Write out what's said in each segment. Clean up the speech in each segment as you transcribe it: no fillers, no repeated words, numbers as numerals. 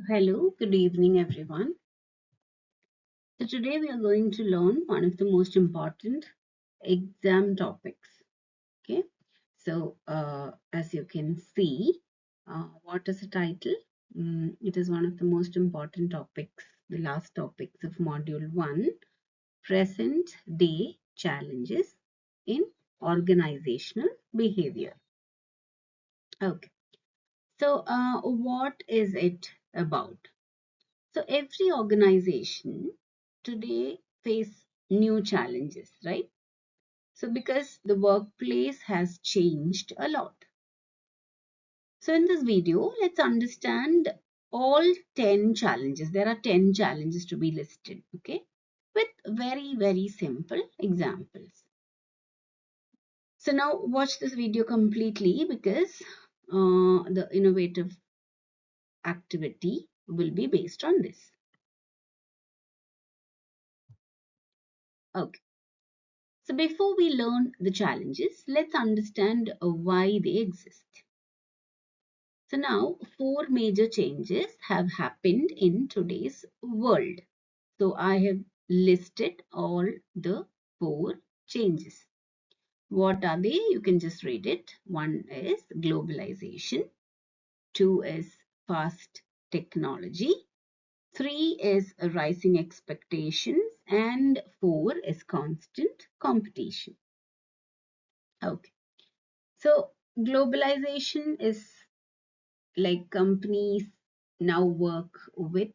Hello, good evening, everyone. So, today we are going to learn one of the most important exam topics. Okay, so as you can see, what is the title? It is one of the most important topics, the last topics of Module 1, present day challenges in organizational behavior. Okay, so what is it about? So every organization today face new challenges, right? So because the workplace has changed a lot. So in this video, let's understand all 10 challenges. There are 10 challenges to be listed, okay? With very simple examples. So now watch this video completely because the innovative activity will be based on this. Okay. So before we learn the challenges, let's understand why they exist. So now 4 major changes have happened in today's world. So I have listed all the 4 changes. What are they? You can just read it. 1 is globalization. 2 is fast technology. 3 is rising expectations. And 4 is constant competition. Okay. So globalization is like companies now work with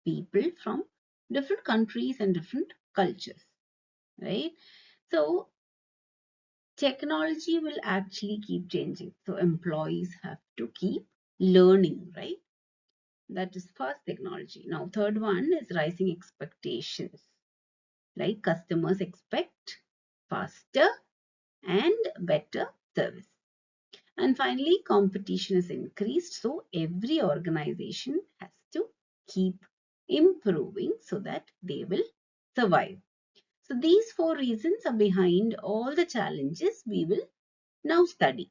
people from different countries and different cultures, right? So technology will actually keep changing. So employees have to keep learning, right? That is first technology. Now, third one is rising expectations. Like customers expect faster and better service. And finally, competition is increased. So every organization has to keep improving so that they will survive. So these 4 reasons are behind all the challenges we will now study.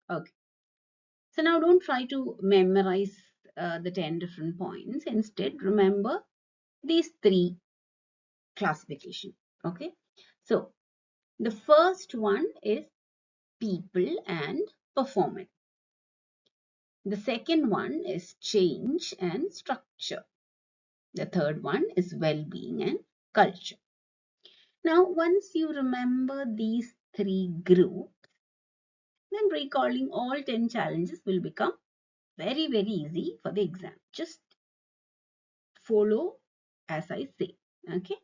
Okay. So now don't try to memorize the 10 different points. Instead, remember these 3 classification. Okay. So the first one is people and performance. The second one is change and structure. The third one is well-being and culture. Now, once you remember these 3 groups, then recalling all 10 challenges will become very easy for the exam. Just follow as I say. Okay.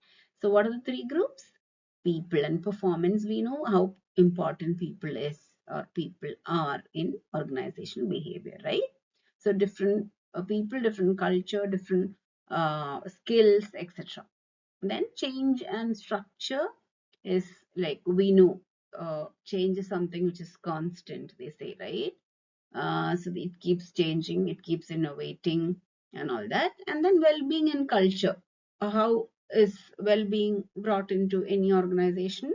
So, what are the 3 groups? People and performance. We know how important people is or people are in organizational behavior, right? So different people, different culture, different skills, etc. Then change and structure is like we know change is something which is constant, they say, right? So it keeps changing, it keeps innovating and all that. And then well-being and culture. How is well-being brought into any organization?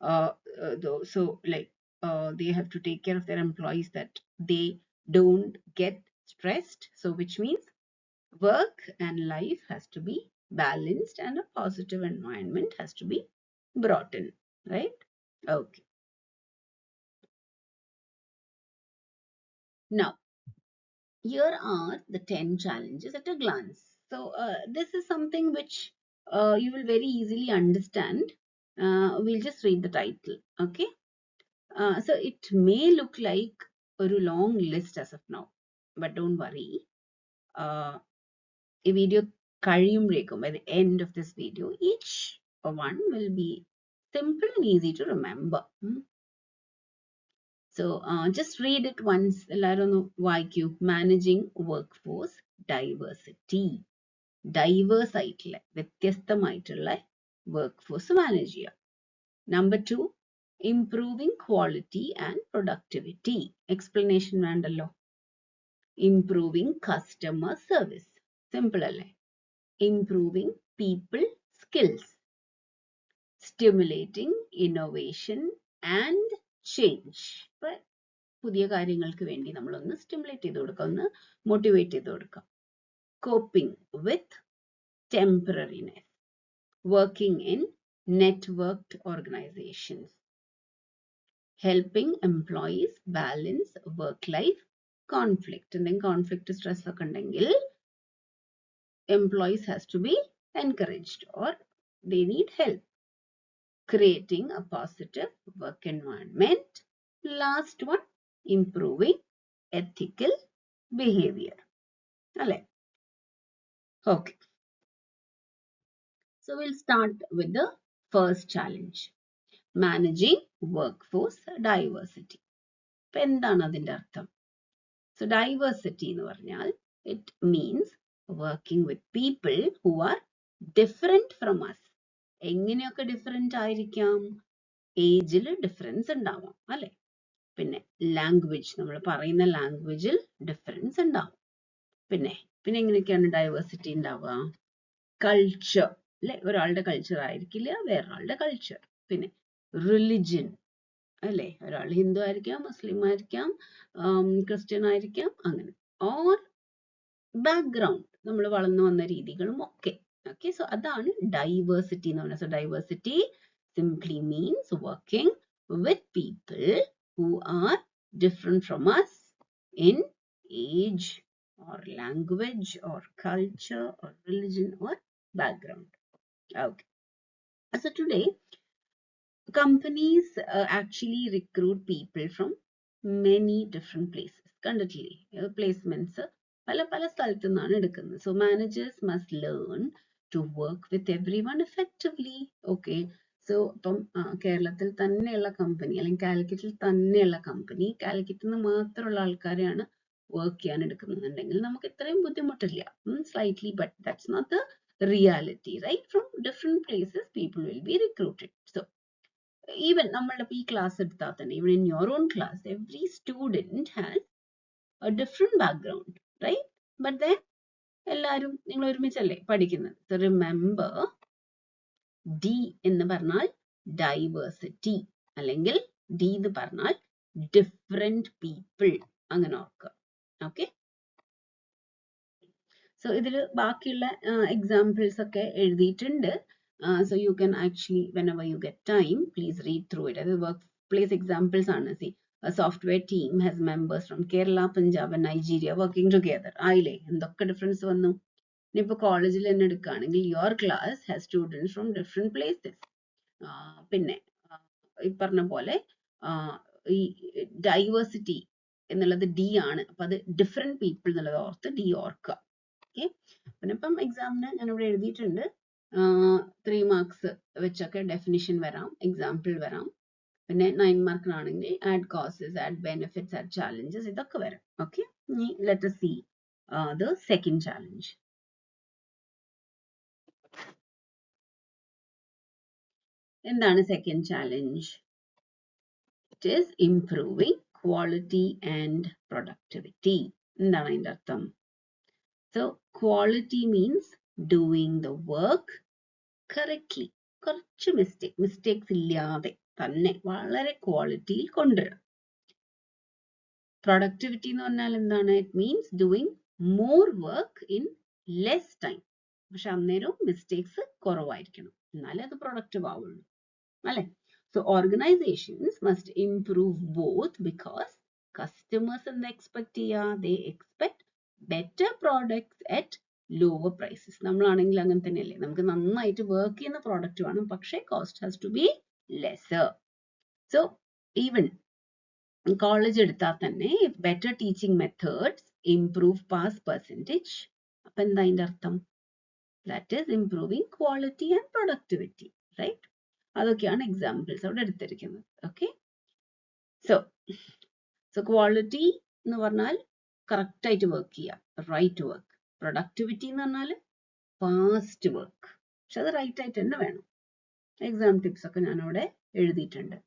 So like they have to take care of their employees that they don't get stressed. So which means work and life has to be balanced and a positive environment has to be brought in, right? Okay. Now, here are the 10 challenges at a glance. So, this is something which you will very easily understand. We'll just read the title, okay? So, it may look like a long list as of now, but don't worry. ഈ video കഴിയുമ്പോഴേക്കും by the end of this video, each one will be simple and easy to remember. So just read it once. എല്ലാവരും ഒന്ന് വായിക്കൂ. Managing workforce diversity. Diverse ആയിട്ടുള്ള വ്യത്യസ്തമായിട്ടുള്ള workforce manage ചെയ്യുക. Number 2, improving quality and productivity. Explanation വേണ്ടല്ലോ. Improving customer service. Simple അല്ലേ? Improving people skills, stimulating innovation and change. But പുതിയ കാര്യങ്ങൾക്ക് വേണ്ടി നമ്മളൊന്ന് സ്റ്റിമുലേറ്റ് ചെയ്ത് കൊടുക്കുക, ഒന്ന് മോട്ടിവേറ്റ് ചെയ്ത് കൊടുക്കുക. Coping with temporariness, working in networked organisations, helping employees balance work-life conflict. എന്തെങ്കിലും കോൺഫ്ലിക്റ്റ് സ്ട്രെസ് ഒക്കെ ഉണ്ടെങ്കിൽ employees has to be encouraged or they need help. Creating a positive work environment. Last one, improving ethical behavior. അല്ലേ? Okay. So we'll start with the first challenge. Managing workforce diversity. ഇപ്പൊ എന്താണ് അതിന്റെ അർത്ഥം? So diversity എന്ന് പറഞ്ഞാൽ it means working with people who are different from us. എങ്ങനെയൊക്കെ different ആയിരിക്കാം? ഏജിൽ ഡിഫറൻസ് ഉണ്ടാവാം അല്ലെ? പിന്നെ ലാംഗ്വേജ്, നമ്മൾ പറയുന്ന ലാംഗ്വേജിൽ ഡിഫറൻസ് ഉണ്ടാവും. പിന്നെ എങ്ങനെയൊക്കെയാണ് ഡൈവേഴ്സിറ്റി ഉണ്ടാവുക? കൾച്ചർ അല്ലെ, ഒരാളുടെ കൾച്ചർ ആയിരിക്കില്ല വേറൊരാളുടെ കൾച്ചർ. പിന്നെ റിലിജിയൻ അല്ലെ, ഒരാൾ ഹിന്ദു ആയിരിക്കാം, മുസ്ലിം ആയിരിക്കാം, ക്രിസ്ത്യൻ ആയിരിക്കാം, അങ്ങനെ. ഓർ ബാക്ക്ഗ്രൗണ്ട്, നമ്മൾ വളർന്നു വന്ന രീതികളും ഒക്കെ. ഓക്കെ, സോ അതാണ് ഡൈവേഴ്സിറ്റി എന്ന് പറയുന്നത്. So diversity simply means working with people who are different from us in age or language or culture or religion or background. Okay, so today companies actually recruit people from many different places. കണ്ടിട്ടില്ലേ, placements പല സ്ഥലത്തു നിന്നാണ് എടുക്കുന്നത്. So managers must learn to work with everyone effectively. Okay, so ഇപ്പം കേരളത്തിൽ തന്നെയുള്ള company അല്ലെങ്കിൽ കാലിക്കറ്റിൽ തന്നെയുള്ള കമ്പനി, കാലിക്കറ്റിൽ നിന്ന് മാത്രമുള്ള ആൾക്കാരെയാണ് വർക്ക് ചെയ്യാൻ എടുക്കുന്നുണ്ടെങ്കിൽ നമുക്ക് ഇത്രയും ബുദ്ധിമുട്ടില്ല. Slightly, but that's not the reality, right? From different places people will be recruited. So even നമ്മളുടെ ഈ ക്ലാസ് എടുത്താൽ തന്നെ, even in your own class, every student has a different background, right? But then എല്ലാവരും നിങ്ങൾ ഒരുമിച്ചല്ലേ പഠിക്കുന്നത്. So remember, D എന്ന് പറഞ്ഞാൽ diversity, അല്ലെങ്കിൽ ഡി എന്ന് പറഞ്ഞാൽ ഡിഫറെന്റ് പീപ്പിൾ, അങ്ങനെ ഓർക്കുക. ഓക്കെ, സോ ഇതിൽ ബാക്കിയുള്ള എക്സാമ്പിൾസ് ഒക്കെ എഴുതിയിട്ടുണ്ട്. So you can actually, whenever you get time, please read through it. As workplace examples ആണ്. See, a software team has members from Kerala, Punjab and Nigeria working together. ആയില്ലേ, എന്തൊക്കെ difference വന്നു? ഇനിയിപ്പോൾ കോളേജിൽ തന്നെ എടുക്കുകയാണെങ്കിൽ your class has students from different places. പിന്നെ ഈ പറഞ്ഞ പോലെ ഈ ഡൈവേഴ്സിറ്റി എന്നുള്ളത് ഡി ആണ്. അപ്പൊ അത് ഡിഫറെന്റ് പീപ്പിൾ എന്നുള്ളത് ഓർത്ത് ഡി ഓർക്കുക. ഓക്കെ, പിന്നെ ഇപ്പം എക്സാമിന് ഞാനിവിടെ എഴുതിയിട്ടുണ്ട്. 3 മാർക്സ് വെച്ചൊക്കെ ഡെഫിനിഷൻ വരാം, എക്സാമ്പിൾ വരാം. പിന്നെ 9 മാർക്കിനാണെങ്കിൽ add causes, add benefits, add challenges, ഇതൊക്കെ വരാം. ഓക്കെ, ഇനി let us see the second challenge. എന്താണ് second challenge? It is improving quality and productivity. എന്താണ് അതിന്റെ അർത്ഥം? So quality means doing the work correctly, കുറച്ച് മിസ്റ്റേക്സ് ഇല്ലാതെ തന്നെ വളരെ ക്വാളിറ്റിയിൽ കൊണ്ടുവരാം. പ്രൊഡക്ടിവിറ്റി എന്ന് പറഞ്ഞാൽ എന്താണ്? It means doing more work in less time. പക്ഷെ അന്നേരവും മിസ്റ്റേക്സ് കുറവായിരിക്കണം, എന്നാലേ അത് പ്രൊഡക്റ്റീവ് ആവുള്ളൂ അല്ലെ? So organisations must improve both because customers എന്താ എക്സ്പെക്ട് ചെയ്യുക? They expect better products at lower prices. നമ്മളാണെങ്കിൽ അങ്ങനെ തന്നെയല്ലേ, നമുക്ക് നന്നായിട്ട് വർക്ക് ചെയ്യുന്ന പ്രോഡക്റ്റ് വേണം, പക്ഷേ cost has to be lesser. So even college എടുത്താൽ തന്നെ better teaching methods improve pass percentage. അപ്പൊ എന്താ അതിന്റെ അർത്ഥം? That is improving quality and productivity, right? അതൊക്കെയാണ് എക്സാമ്പിൾസ് അവിടെ എടുത്തിരിക്കുന്നത്. ഓക്കെ, സോ ക്വാളിറ്റി എന്ന് പറഞ്ഞാൽ കറക്റ്റ് ആയിട്ട് വർക്ക് ചെയ്യുക, റൈറ്റ് വർക്ക്. പ്രൊഡക്ടിവിറ്റി എന്ന് പറഞ്ഞാൽ ഫാസ്റ്റ് വർക്ക്, പക്ഷെ അത് റൈറ്റ് ആയിട്ട് തന്നെ വേണം. എക്സാം ടിപ്സ് ഒക്കെ ഞാൻ അവിടെ എഴുതിയിട്ടുണ്ട്.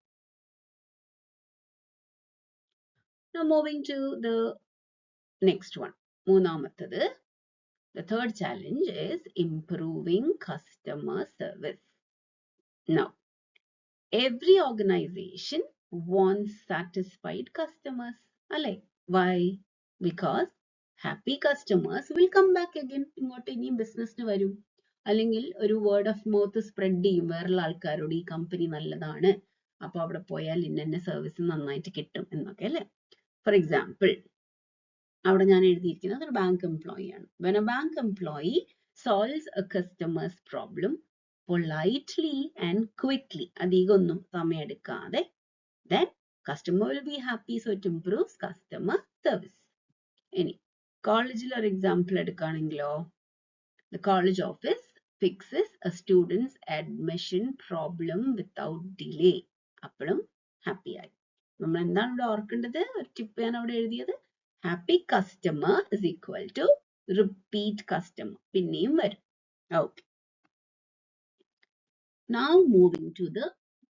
Now moving to the next one, മൂന്നാമത്തത്, the third challenge is improving customer service. Now every organization wants satisfied customers. അല്ലേ? Why? Because happy customers will come back again. ഇങ്ങോട്ട് ഇനിയും ബിസിനസ്സിന് വരും. അല്ലെങ്കിൽ ഒരു വേർഡ് ഓഫ് മൗത്ത് സ്പ്രെഡ് ചെയ്യും വേറെയുള്ള ആൾക്കാരോട് ഈ കമ്പനി നല്ലതാണ്, അപ്പോൾ അവിടെ പോയാൽ ഇന്ന സർവീസ് നന്നായിട്ട് കിട്ടും എന്നൊക്കെ അല്ലേ? ഫോർ എക്സാമ്പിൾ, അവിടെ ഞാൻ എഴുതിയിരിക്കുന്നത് ഒരു ബാങ്ക് എംപ്ലോയി ആണ്. When a bank employee solves a customer's problem politely and quickly, അധികമൊന്നും സമയം എടുക്കാതെ, then customer will be happy, so it improves customer service. ഇനി കോളേജിൽ ഒരു example എടുക്കുകയാണെങ്കിലോ, the college office fixes a student's admission problem without delay. അപ്പോഴും happy ആയി. നമ്മൾ എന്താണ് ഇവിടെ ഓർക്കേണ്ടത്? ഒരു ടിപ്പ് ഞാൻ അവിടെ എഴുതിയത്, happy customer is equal to repeat customer. പിന്നെയും വരും. Okay. Now moving to the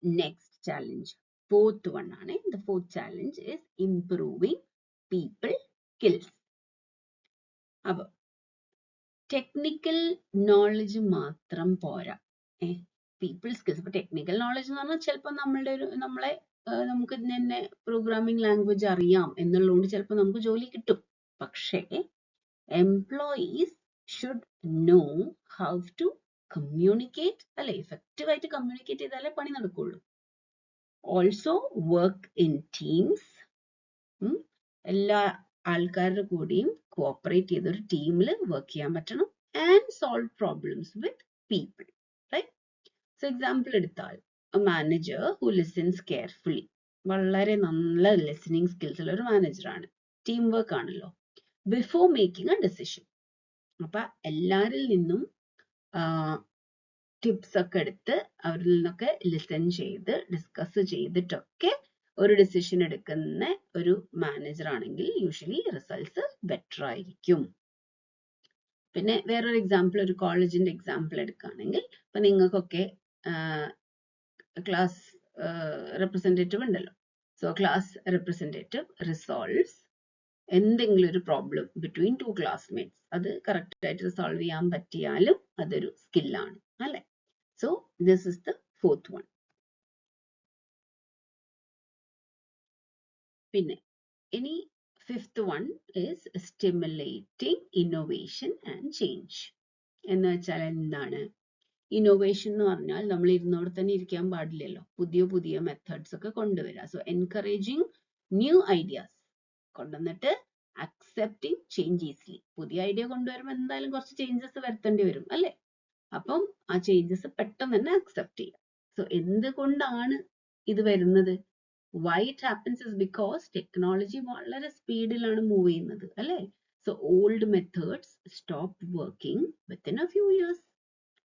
next challenge. Fourth one ആണ്. The fourth challenge is improving people skills. അപ്പോൾ ടെക്നിക്കൽ നോളജ് മാത്രം പോരാ. People skills. ഇപ്പൊ ടെക്നിക്കൽ നോളജ് എന്ന് പറഞ്ഞാൽ ചിലപ്പോൾ നമുക്ക് തന്നെ പ്രോഗ്രാമിംഗ് ലാംഗ്വേജ് അറിയാം എന്നുള്ളതുകൊണ്ട് ചിലപ്പോൾ നമുക്ക് ജോലി കിട്ടും. പക്ഷേ employees should know how to communicate, അല്ലെ? എഫക്റ്റീവ് ആയിട്ട് കമ്മ്യൂണിക്കേറ്റ് ചെയ്താലേ പണി നടക്കുള്ളൂ. Also work in teams. എല്ലാ ആൾക്കാരുടെ കൂടെയും കോഓപ്പറേറ്റ് ചെയ്ത് ഒരു ടീമിൽ വർക്ക് ചെയ്യാൻ പറ്റണം. And solve problems with people, right? So example എടുത്താൽ, a manager who listens carefully. വളരെ നല്ല ലിസണിങ് സ്കിൽസ് ഉള്ള ഒരു മാനേജറാണ്. ടീം വർക്ക് ആണല്ലോ. Before making a decision. അപ്പൊ എല്ലാരിൽ നിന്നും ടിപ്സ് ഒക്കെ എടുത്ത് അവരിൽ നിന്നൊക്കെ ലിസൺ ചെയ്ത് ഡിസ്കസ് ചെയ്തിട്ടൊക്കെ ഒരു ഡിസിഷൻ എടുക്കുന്ന ഒരു മാനേജർ ആണെങ്കിൽ യൂഷ്വലി റിസൾട്ട്സ് ബെറ്റർ ആയിരിക്കും. പിന്നെ വേറൊരു എക്സാമ്പിൾ, ഒരു കോളേജിന്റെ എക്സാമ്പിൾ എടുക്കുകയാണെങ്കിൽ, ഇപ്പൊ നിങ്ങൾക്കൊക്കെ ക്ലാസ് റെപ്രസെന്റേറ്റീവ് ഉണ്ടല്ലോ. സോ ക്ലാസ് റെപ്രസെന്റേറ്റീവ് റിസോൾവ്സ് എന്തെങ്കിലും ഒരു പ്രോബ്ലം ബിറ്റ്വീൻ ടു ക്ലാസ്മേറ്റ്സ്. അത് കറക്റ്റ് ആയിട്ട് റിസോൾവ് ചെയ്യാൻ പറ്റിയാലും അതൊരു സ്കില്ലാണ്, അല്ലെ? So this is the fourth one. പിന്നെ ഇനി fifth one is stimulating innovation and change. എന്ന് വെച്ചാൽ എന്താണ്? ഇന്നോവേഷൻ എന്ന് പറഞ്ഞാൽ നമ്മൾ ഇരുന്നോടെ തന്നെ ഇരിക്കാൻ പാടില്ലല്ലോ. പുതിയ പുതിയ മെത്തേഡ്സ് ഒക്കെ കൊണ്ടുവരിക. സോ എൻകറേജിങ് ന്യൂ ഐഡിയാസ് കൊണ്ടുവന്നിട്ട് അക്സെപ്റ്റിംഗ് ചേഞ്ച് ഈസിലി. പുതിയ ഐഡിയ കൊണ്ടുവരുമ്പോൾ എന്തായാലും കുറച്ച് ചേഞ്ചസ് വരുത്തേണ്ടി വരും, അല്ലേ? അപ്പം ആ ചേഞ്ചസ് പെട്ടെന്ന് തന്നെ അക്സെപ്റ്റ് ചെയ്യാം. സോ എന്തുകൊണ്ടാണ് ഇത് വരുന്നത്? Why it happens is because technology വളരെ സ്പീഡിലാണ് മൂവ് ചെയ്യുന്നത്, അല്ലേ? So old methods stop working within a few years.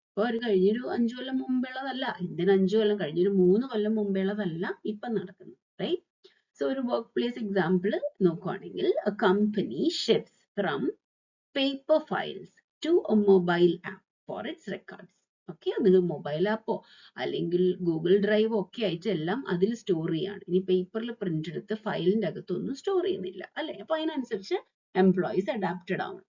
ഇപ്പൊ ഒരു കഴിഞ്ഞൊരു 5 കൊല്ലം മുമ്പുള്ളതല്ല, എന്തിന് 5 കൊല്ലം, കഴിഞ്ഞൊരു 3 കൊല്ലം മുമ്പുള്ളതല്ല ഇപ്പൊ നടക്കുന്നത്, റൈറ്റ്? സോ ഒരു വർക്ക് പ്ലേസ് എക്സാമ്പിൾ നോക്കുവാണെങ്കിൽ, a company shifts from paper files to a mobile app for its records. Okay, നിങ്ങൾ മൊബൈൽ ആപ്പോ അല്ലെങ്കിൽ ഗൂഗിൾ ഡ്രൈവോ ഒക്കെ ആയിട്ട് എല്ലാം അതിൽ സ്റ്റോർ ചെയ്യാണ്. ഇനി പേപ്പറിൽ പ്രിന്റ് എടുത്ത് ഫയലിന്റെ അകത്തൊന്നും സ്റ്റോർ ചെയ്യുന്നില്ല, അല്ലെ? അപ്പൊ അതിനനുസരിച്ച് എംപ്ലോയീസ് അഡാപ്റ്റഡ് ആവണം.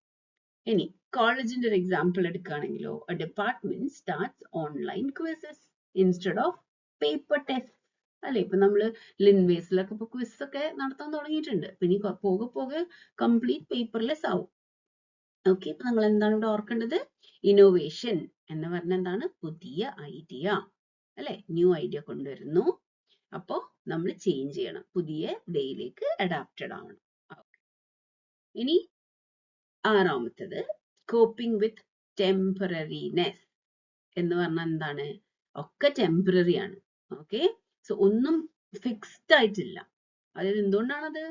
ഇനി കോളേജിന്റെ ഒരു example എടുക്കുകയാണെങ്കിലോ, a department starts online quizzes instead of paper tests. അല്ലെ? ഇപ്പൊ നമ്മള് ലിൻവേസിലൊക്കെ ഇപ്പൊ ക്വിസ് ഒക്കെ നടത്താൻ തുടങ്ങിയിട്ടുണ്ട്. ഇനി പോകെ പോകെ കംപ്ലീറ്റ് പേപ്പർലെസ് ആവും. ഓക്കെ, ഇപ്പൊ നമ്മൾ എന്താണ് ഇവിടെ ഓർക്കേണ്ടത്? ഇന്നോവേഷൻ എന്ന് പറഞ്ഞാൽ എന്താണ്? പുതിയ ഐഡിയ, അല്ലെ? ന്യൂ ഐഡിയ കൊണ്ടുവരുന്നു. അപ്പോ നമ്മൾ ചേഞ്ച് ചെയ്യണം, പുതിയ വേയിലേക്ക് അഡാപ്റ്റഡ് ആവണം. ഇനി ആറാമത്തത്, കോപ്പിംഗ് വിത്ത് ടെമ്പററിനെസ് എന്ന് പറഞ്ഞാൽ എന്താണ്? ഒക്കെ ടെമ്പററി ആണ്. ഓക്കെ, സോ ഒന്നും ഫിക്സ്ഡ് ആയിട്ടില്ല. അതായത് എന്തുകൊണ്ടാണത്?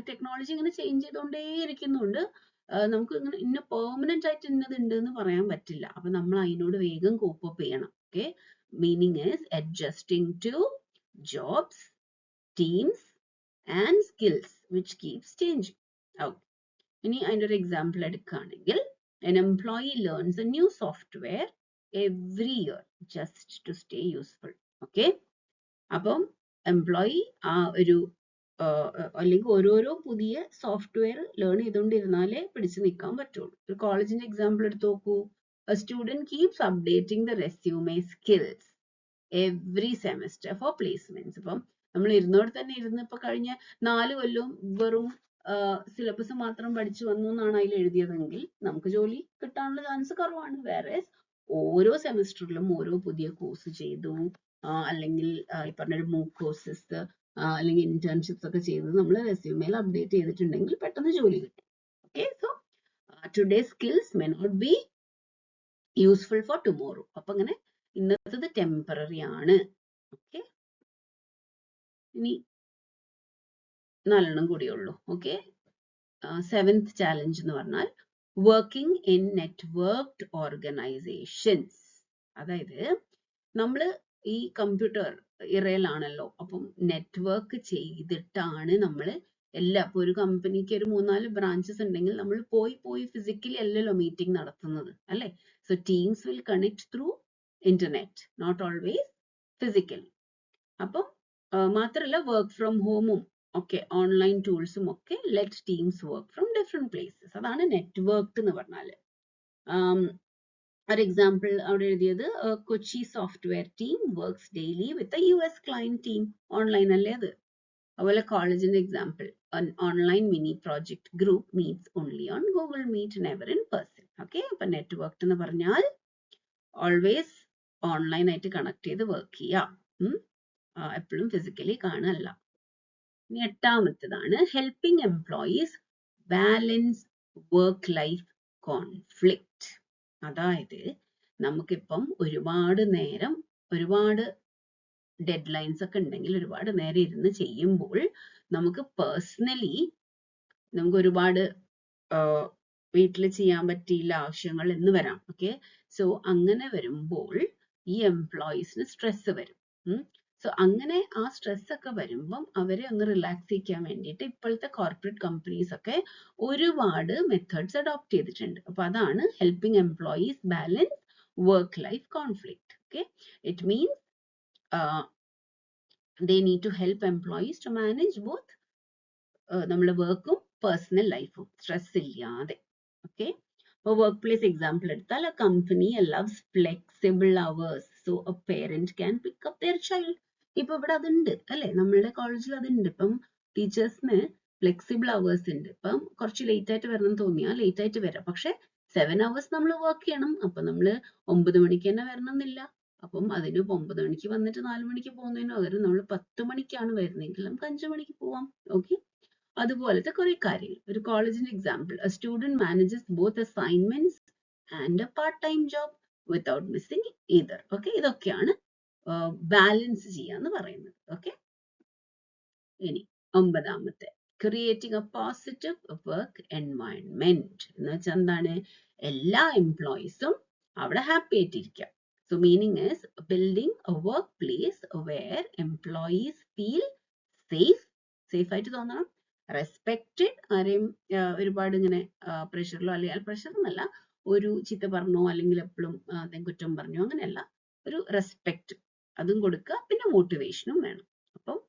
ടെക്നോളജി ഇങ്ങനെ ചേഞ്ച് ചെയ്തുകൊണ്ടേ ഇരിക്കുന്നുണ്ട്. നമുക്ക് ഇങ്ങനെ ഇന്ന പെർമനന്റ് ആയിട്ട് ഇന്നത് ഉണ്ട് എന്ന് പറയാൻ പറ്റില്ല. അപ്പൊ നമ്മൾ അതിനോട് വേഗം കോപ്പ് അപ്പ് ചെയ്യണം. Okay, meaning is adjusting to jobs, teams and skills which keeps changing. Okay, ഇനി അതിൻ്റെ ഒരു എക്സാമ്പിൾ എടുക്കുകയാണെങ്കിൽ, an employee learns a new software every year just to stay useful. Okay, അപ്പം എംപ്ലോയി ആ ഒരു അല്ലെങ്കിൽ ഓരോരോ പുതിയ സോഫ്റ്റ്വെയർ ലേൺ ചെയ്തുകൊണ്ടിരുന്നാലേ പിടിച്ചു നിൽക്കാൻ പറ്റുള്ളൂ. ഒരു കോളേജിന്റെ എക്സാമ്പിൾ എടുത്ത് നോക്കൂ. A student keeps updating the resume skills every semester for placements. അപ്പം നമ്മൾ ഇരുന്നോടത്ത് തന്നെ ഇരുന്ന് ഇപ്പൊ കഴിഞ്ഞ 4 കൊല്ലവും വെറും സിലബസ് മാത്രം പഠിച്ചു വന്നു എന്നാണ് അതിൽ എഴുതിയതെങ്കിൽ നമുക്ക് ജോലി കിട്ടാനുള്ള ചാൻസ് കുറവാണ്. വേറെ ഓരോ സെമിസ്റ്ററിലും ഓരോ പുതിയ കോഴ്സ് ചെയ്തു, അല്ലെങ്കിൽ ഈ പറഞ്ഞൊരു മൂക്ക് കോഴ്സസ് അല്ലെങ്കിൽ ഇന്റേൺഷിപ്സ് ഒക്കെ ചെയ്ത് നമ്മൾ റെസ്യൂമേൽ അപ്ഡേറ്റ് ചെയ്തിട്ടുണ്ടെങ്കിൽ പെട്ടെന്ന് ജോലി കിട്ടും. Okay, so today skills may not be useful for tomorrow. അപ്പൊ അങ്ങനെ ഇന്നത്തത് ടെമ്പററി ആണ്. ഓക്കെ, ഇനി 4 കൂടിയുള്ളൂ. ഓക്കെ, 7th ചാലഞ്ച് എന്ന് പറഞ്ഞാൽ വർക്കിംഗ് ഇൻ നെറ്റ്വർക്ക്ഡ് ഓർഗനൈസേഷൻസ്. അതായത് നമ്മൾ ഈ കമ്പ്യൂട്ടർ ഇറയിലാണല്ലോ, അപ്പം നെറ്റ്വർക്ക് ചെയ്തിട്ടാണ് നമ്മൾ ഇപ്പൊ ഒരു കമ്പനിക്ക് ഒരു 3-4 ബ്രാഞ്ചസ് ഉണ്ടെങ്കിൽ നമ്മൾ പോയി ഫിസിക്കലി അല്ലല്ലോ മീറ്റിംഗ് നടത്തുന്നത്, അല്ലെ? So teams will connect through internet, not always physically. അപ്പം മാത്രമല്ല വർക്ക് ഫ്രം ഹോമും ഒക്കെ ഓൺലൈൻ ടൂൾസും ഒക്കെ let teams work from different places. അതാണ് നെറ്റ്വർക്ക് എന്ന് പറഞ്ഞാല്. ഒരു എക്സാമ്പിൾ അവിടെ എഴുതിയത് Kochi software team works daily with US client team. Online അല്ലേ അത്? അതുപോലെ കോളേജിന്റെ example, online mini project group meets only on Google Meet, never in person. Okay, അപ്പൊ നെറ്റ്വർക്ക് എന്ന് പറഞ്ഞാൽ ഓൾവേസ് ഓൺലൈൻ ആയിട്ട് കണക്ട് ചെയ്ത് വർക്ക് ചെയ്യാം, എപ്പോഴും ഫിസിക്കലി കാണല്ല. ഇനി 8ാമത്തേതാണ് helping employees balance work life conflict. അതായത് നമുക്കിപ്പം ഒരുപാട് ഡെഡ് ലൈൻസ് ഒക്കെ ഉണ്ടെങ്കിൽ ഒരുപാട് നേരം ഇരുന്ന് ചെയ്യുമ്പോൾ നമുക്ക് പേഴ്സണലി നമുക്ക് ഒരുപാട് വീട്ടിൽ ചെയ്യാൻ പറ്റിയില്ല ആവശ്യങ്ങൾ എന്ന് വരാം. ഓക്കെ, സോ അങ്ങനെ വരുമ്പോൾ ഈ എംപ്ലോയീസിന് സ്ട്രെസ് വരും. സോ അങ്ങനെ ആ സ്ട്രെസ് ഒക്കെ വരുമ്പം അവരെ ഒന്ന് റിലാക്സ് ചെയ്യാൻ വേണ്ടിയിട്ട് ഇപ്പോഴത്തെ കോർപ്പറേറ്റ് കമ്പനീസ് ഒക്കെ ഒരുപാട് മെത്തേഡ്സ് അഡോപ്റ്റ് ചെയ്തിട്ടുണ്ട്. അപ്പൊ അതാണ് helping employees balance work life conflict. Okay, it means they need to help employees to manage both നമ്മളെ വർക്കും പേഴ്സണൽ ലൈഫും സ്ട്രെസ് ഇല്ലാതെ. ഓക്കെ, അപ്പോൾ വർക്ക് പ്ലേസ് എക്സാമ്പിൾ എടുത്താൽ a company loves flexible hours so a parent can pick up their child. ഇപ്പൊ ഇവിടെ അതുണ്ട് അല്ലെ, നമ്മളുടെ കോളേജിൽ അതുണ്ട്. ഇപ്പം ടീച്ചേഴ്സിന് ഫ്ലെക്സിബിൾ അവേഴ്സ് ഉണ്ട്. ഇപ്പം കുറച്ച് ലേറ്റ് ആയിട്ട് വരണം തോന്നിയാൽ ലേറ്റ് ആയിട്ട് വരാം, പക്ഷെ 7 hours നമ്മൾ വർക്ക് ചെയ്യണം. അപ്പൊ നമ്മൾ 9 മണിക്ക് തന്നെ വരണം എന്നില്ല. അപ്പം അതിന് 9 മണിക്ക് വന്നിട്ട് 4 മണിക്ക് പോകുന്നതിന് പകരം നമ്മൾ 10 മണിക്കാണ് വരുന്നതെങ്കിൽ നമുക്ക് 5 മണിക്ക് പോവാം. ഓക്കെ, അതുപോലത്തെ കുറെ കാര്യങ്ങൾ. ഒരു കോളേജിന്റെ example, a student manages both assignments and a part-time job without missing either. Okay, ഇതൊക്കെയാണ് ബാലൻസ് ചെയ്യാന്ന് പറയുന്നത്. ഓക്കെ, ഇനി 9ാമത്തെ creating a positive work environment എന്ന് വെച്ചാൽ എന്താണ്? എല്ലാ എംപ്ലോയീസും അവിടെ ഹാപ്പി ആയിട്ടിരിക്കുക. So meaning is building a workplace where employees feel safe ആയിട്ട് തോന്നണം, റെസ്പെക്റ്റഡ്, ആരെയും ഒരുപാട് ഇങ്ങനെ പ്രഷറിലോ അല്ലെങ്കിൽ പ്രഷർ എന്നല്ല, ഒരു ചീത്ത പറഞ്ഞോ അല്ലെങ്കിൽ എപ്പോഴും കുറ്റം പറഞ്ഞോ അങ്ങനെയല്ല, ഒരു റെസ്പെക്ട് അതും കൊടുക്കുക, പിന്നെ മോട്ടിവേഷനും വേണം. അപ്പം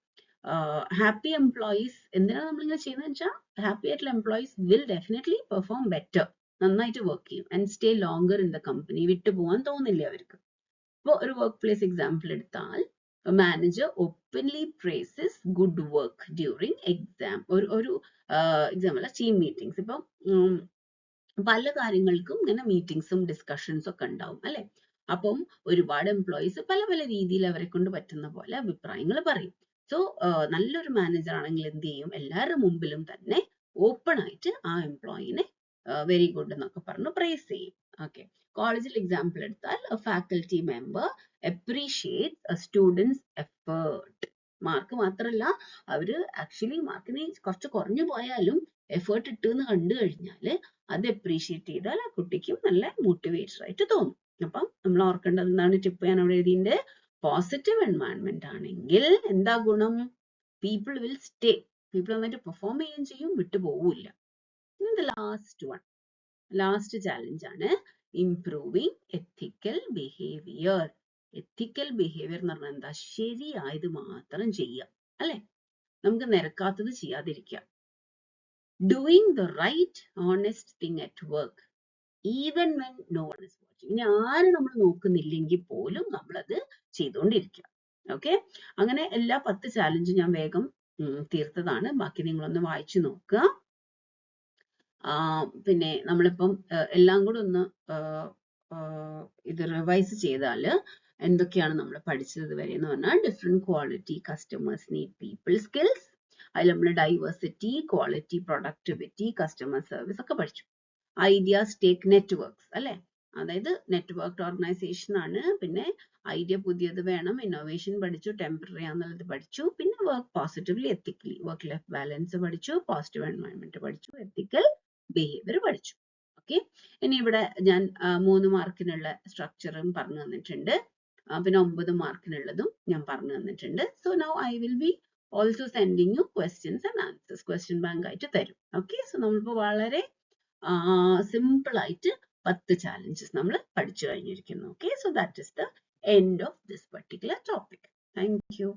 ഹാപ്പി എംപ്ലോയീസ് എന്തിനാണ് നമ്മളിങ്ങനെ ചെയ്യുന്നത് വെച്ചാൽ ഹാപ്പി ആയിട്ടുള്ള employees will definitely perform better, നന്നായിട്ട് വർക്ക് ചെയ്യും and stay longer in the company, വിട്ടുപോകാൻ തോന്നില്ല അവർക്ക്. ഇപ്പോൾ ഒരു വർക്ക് പ്ലേസ് എക്സാമ്പിൾ എടുത്താൽ manager openly praises good work during exam. ഒരു എക്സാമ്പിൾ ടീം മീറ്റിംഗ്സ്. ഇപ്പം പല കാര്യങ്ങൾക്കും ഇങ്ങനെ മീറ്റിംഗ്സും ഡിസ്കഷൻസും ഒക്കെ ഉണ്ടാവും അല്ലെ. അപ്പം ഒരുപാട് എംപ്ലോയീസ് പല പല രീതിയിൽ അവരെ കൊണ്ട് പറ്റുന്ന പോലെ അഭിപ്രായങ്ങൾ പറയും. സോ നല്ലൊരു മാനേജർ ആണെങ്കിൽ എന്ത് ചെയ്യും? എല്ലാവരുടെ മുമ്പിലും തന്നെ ഓപ്പൺ ആയിട്ട് ആ എംപ്ലോയിനെ വെരി ഗുഡ് എന്നൊക്കെ പറഞ്ഞു പ്രൈസ് ചെയ്യും. ഓക്കെ, കോളേജിൽ എക്സാമ്പിൾ എടുത്താൽ faculty member appreciate students effort. Mark മാത്രമല്ല, അവര് ആക്ച്വലി മാർക്കിന് കുറച്ച് കുറഞ്ഞു പോയാലും എഫേർട്ട് ഇട്ടെന്ന് കണ്ടു കഴിഞ്ഞാൽ അത് അപ്രീഷിയേറ്റ് ചെയ്താൽ ആ കുട്ടിക്കും നല്ല മോട്ടിവേറ്റഡ് ആയിട്ട് തോന്നും. അപ്പം നമ്മൾ ഓർക്കേണ്ടത് എന്താണ്? ടിപ്പ് ഞാൻ അവിടെ എഴുതിന്റെ പോസിറ്റീവ് എൻവയൺമെന്റ് ആണെങ്കിൽ എന്താ ഗുണം? പീപ്പിൾ വിൽ സ്റ്റേ, പീപ്പിൾ നന്നായിട്ട് പെർഫോം ചെയ്യുകയും ചെയ്യും, വിട്ടുപോകില്ല. ലാസ്റ്റ് ചാലഞ്ച് ആണ് ഇംപ്രൂവിങ് എത്തിക്കൽ ബിഹേവിയർ. എത്തിക്കൽ ബിഹേവിയർ എന്ന് പറഞ്ഞാൽ എന്താ? ശരിയായത് മാത്രം ചെയ്യുക അല്ലെ, നമുക്ക് നിരക്കാത്തത് ചെയ്യാതിരിക്കുക. Doing the right honest thing at work even when no one is watching. ഇനി ആരും നമ്മൾ നോക്കുന്നില്ലെങ്കിൽ പോലും നമ്മളത് ചെയ്തുകൊണ്ടിരിക്കുക. ഓക്കെ, അങ്ങനെ എല്ലാ 10 ചാലഞ്ചും ഞാൻ വേഗം തീർത്തതാണ്. ബാക്കി നിങ്ങളൊന്ന് വായിച്ചു നോക്കുക. പിന്നെ നമ്മളിപ്പം എല്ലാം കൂടെ ഒന്ന് ഇത് റിവൈസ് ചെയ്താൽ എന്തൊക്കെയാണ് നമ്മൾ പഠിച്ചത് വരെ എന്ന് പറഞ്ഞാൽ different quality customers need people skills, അതിൽ നമ്മൾ diversity, quality, productivity, customer service ഒക്കെ പഠിച്ചു. ഐഡിയാസ് ടേക്ക് നെറ്റ്വർക്ക്സ് അല്ലെ, അതായത് നെറ്റ്വർക്ക് ഓർഗനൈസേഷൻ ആണ്. പിന്നെ ഐഡിയ പുതിയത് വേണം, ഇന്നോവേഷൻ പഠിച്ചു, ടെമ്പററി ആണെന്നുള്ളത് പഠിച്ചു. പിന്നെ work positively ethically, work life balance പഠിച്ചു, പോസിറ്റീവ് എൻവയോൺമെന്റ് പഠിച്ചു, എത്തിക്കൽ ബിഹേവിയർ പഠിച്ചു. ഓക്കെ, ഇനി ഇവിടെ ഞാൻ 3 മാർക്കിനുള്ള സ്ട്രക്ചറും പറഞ്ഞു തന്നിട്ടുണ്ട്. പിന്നെ 9 മാർക്കിനുള്ളതും ഞാൻ പറഞ്ഞു തന്നിട്ടുണ്ട്. So now I will be also sending U questions and answers, question bank ആയിട്ട് തരും. ഓക്കെ, സോ നമ്മളിപ്പോൾ വളരെ സിമ്പിൾ ആയിട്ട് 10 challenges നമ്മൾ പഠിച്ചു കഴിഞ്ഞിരിക്കുന്നു. Okay, so that is the end of this particular topic. Thank you.